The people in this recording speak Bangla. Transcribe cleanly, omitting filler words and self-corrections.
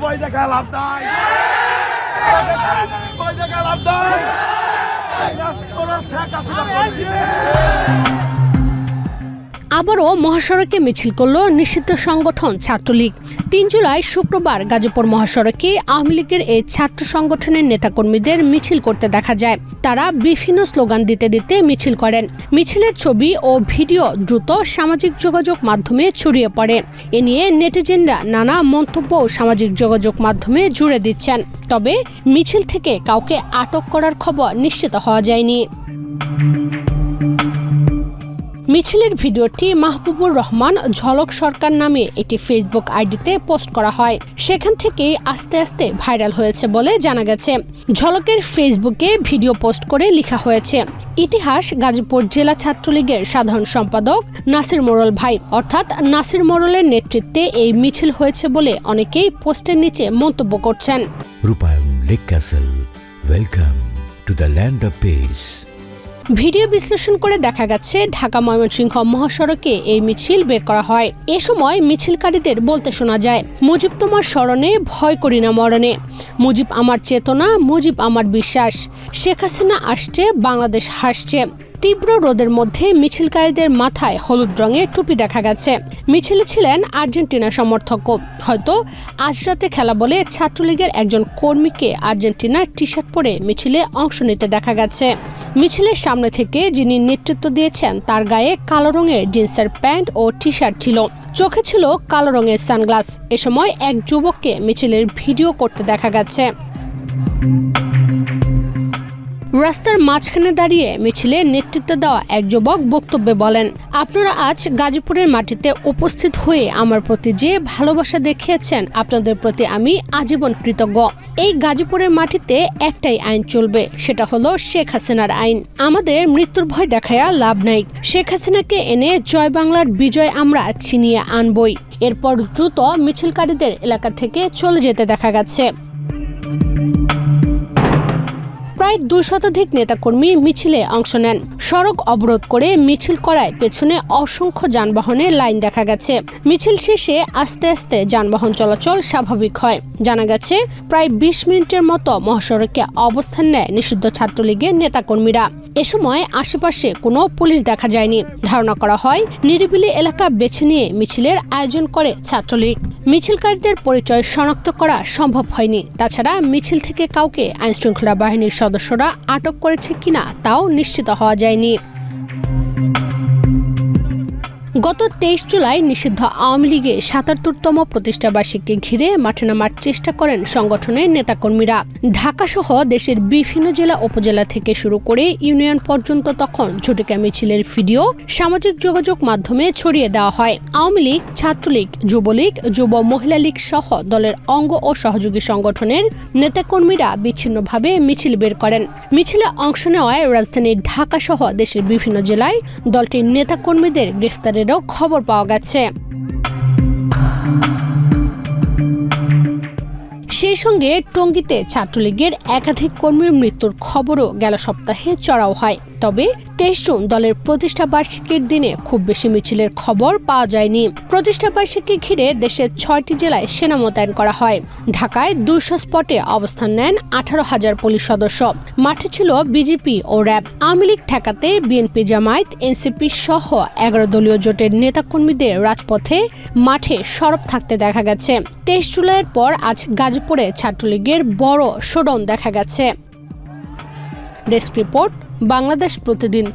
ভয় দেখা লাভ নাই, ভয় দেখা লাভ নাই। আবারও মহাসড়কে মিছিল করল নিষিদ্ধ সংগঠন ছাত্রলীগ। ৩ জুলাই শুক্রবার গাজীপুর মহাসড়কে আওয়ামী লীগের এই ছাত্র সংগঠনের নেতাকর্মীদের মিছিল করতে দেখা যায়। তারা বিভিন্ন স্লোগান দিতে দিতে মিছিল করেন। মিছিলের ছবি ও ভিডিও দ্রুত সামাজিক যোগাযোগ মাধ্যমে ছড়িয়ে পড়ে। এ নিয়ে নেটিজেনরা নানা মন্তব্য সামাজিক যোগাযোগ মাধ্যমে জুড়ে দিচ্ছেন। তবে মিছিল থেকে কাউকে আটক করার খবর নিশ্চিত হওয়া যায়নি। মিছিলের ভিডিওটি মাহবুবুর রহমান ঝলক সরকার নামে একটি ফেসবুক আইডিতে পোস্ট করা হয়। সেখান থেকেই আস্তে আস্তে ভাইরাল হয়েছে বলে জানা গেছে। ঝলকের ফেসবুকে ভিডিও পোস্ট করে লেখা হয়েছে, ইতিহাস গাজীপুর জেলা ছাত্রলীগের সাধারণ সম্পাদক নাসির মোড়ল ভাই, অর্থাৎ নাসির মোড়লের নেতৃত্বে এই মিছিল হয়েছে বলে অনেকেই পোস্টের নিচে মন্তব্য করছেন। রূপায়ণ lake castle, welcome to the land of piece. Video বিশ্লেষণ করে দেখা গেছে ঢাকা ময়মনসিংহ মহাসড়কে এই মিছিল বের করা হয়। এ সময় মিছিলকারীদের বলতে শোনা যায়, মুজিব তোমার স্মরণে ভয় করি না মরণে, মুজিব আমার চেতনা, মুজিব আমার বিশ্বাস, শেখ হাসিনা আসছে, বাংলাদেশ হাসছে। তীব্র রোদের মধ্যে মিছিলকারীদের মাথায় হলুদ রঙের টুপি দেখা গেছে। মিছিলে ছিলেন আর্জেন্টিনা সমর্থকও। হয়তো আজ রাতে খেলা বলে ছাত্রলীগের একজন কর্মীকে আর্জেন্টিনার টি শার্ট পরে মিছিলে অংশ নিতে দেখা গেছে। মিছিলের সামনে থেকে যিনি নেতৃত্ব দিয়েছেন তার গায়ে কালো রঙের জিন্সের প্যান্ট ও টি শার্ট ছিল, চোখে ছিল কালো রঙের সানগ্লাস। এ সময় এক যুবককে মিছিলের ভিডিও করতে দেখা গেছে। রাস্তার মাঝখানে দাঁড়িয়ে মিছিলে নেতৃত্ব দেওয়া এক যুবক বক্তব্যে বলেন, আপনারা আজ গাজীপুরের মাটিতে উপস্থিত হয়ে আমার প্রতি যে ভালোবাসা দেখিয়েছেন, আপনাদের প্রতি আমি আজীবন কৃতজ্ঞ। এই গাজীপুরের মাটিতে একটাই আইন চলবে, সেটা হলো শেখ হাসিনার আইন। আমাদের মৃত্যুর ভয় দেখায়া লাভ নাই। শেখ হাসিনাকে এনে জয় বাংলার বিজয় আমরা ছিনিয়ে আনবই। এরপর দ্রুত মিছিলকারীদের এলাকা থেকে চলে যেতে দেখা গেছে। প্রায় 2 শতাধিক নেতাকর্মী মিছিলে অংশ নেন। সড়ক অবরোধ করে মিছিল করায় পেছনে অসংখ্য যানবাহনের লাইন দেখা গেছে। মিছিল শেষে আস্তে আস্তে যানবাহন চলাচল স্বাভাবিক হয়। জানা গেছে প্রায় 20 মিনিটের মতো মহাসড়কে অবস্থান নেয় নিষিদ্ধ ছাত্রলীগের নেতাকর্মীরা। এ সময় আশেপাশে কোনো পুলিশ দেখা যায়নি। ধারণা করা হয় নিরিবিলি এলাকা বেছে নিয়ে মিছিলের আয়োজন করে ছাত্রলীগ। মিছিলকারীদের পরিচয় শনাক্ত করা সম্ভব হয়নি। তাছাড়া মিছিল থেকে কাউকে আইনশৃঙ্খলা বাহিনীর সদস্যরা আটক করেছে কিনা তাও নিশ্চিত হওয়া যায়নি। গত 23 জুলাই নিষিদ্ধ আওয়ামী লীগের ৭৭তম প্রতিষ্ঠাবার্ষিকী ঘিরে মাঠে নামার চেষ্টা করেন সংগঠনের নেতাকর্মীরা। ঢাকাসহ দেশের বিভিন্ন জেলা উপজেলা থেকে শুরু করে ইউনিয়ন পর্যন্ত তখন ঝটিকা মিছিলের ভিডিও সামাজিক যোগাযোগ মাধ্যমে ছড়িয়ে দেওয়া হয়। আওয়ামী লীগ, ছাত্রলীগ, যুবলীগ, যুব মহিলা লীগ সহ দলের অঙ্গ ও সহযোগী সংগঠনের নেতাকর্মীরা বিচ্ছিন্নভাবে মিছিল বের করেন। মিছিলে অংশ নেওয়ায় রাজধানী ঢাকাসহ দেশের বিভিন্ন জেলায় দলটির নেতাকর্মীদের গ্রেফতারের খবর পাওয়া গেছে। সেই সঙ্গে টঙ্গীতে ছাত্রলীগের একাধিক কর্মীর মৃত্যুর খবরও গেল সপ্তাহে চড়াও হয়। তবে 23 জুন দলের প্রতিষ্ঠা বার্ষিকীর দিনে খুব বেশি মিছিলের খবর পাওয়া যায়নি। প্রতিষ্ঠা বার্ষিকী ঘিরে দেশের 6টি জেলায় সেনা মোতায়েন করা হয়। ঢাকায় 200 স্পটে অবস্থান নেন 18,000 পুলিশ সদস্য। মাঠে ছিল বিজেপি ও র্যাব। আওয়ামী লীগ ঠেকাতে বিএনপি, জামায়াত, এনসিপি সহ 11 দলীয় জোটের নেতাকর্মীদের রাজপথে মাঠে সরব থাকতে দেখা গেছে। 23 জুলাইয়ের পর আজ গাজীপুরে ছাত্রলীগের বড় শোডাউন দেখা গেছে। ডেস্ক রিপোর্ট, বাংলাদেশ প্রতিদিন।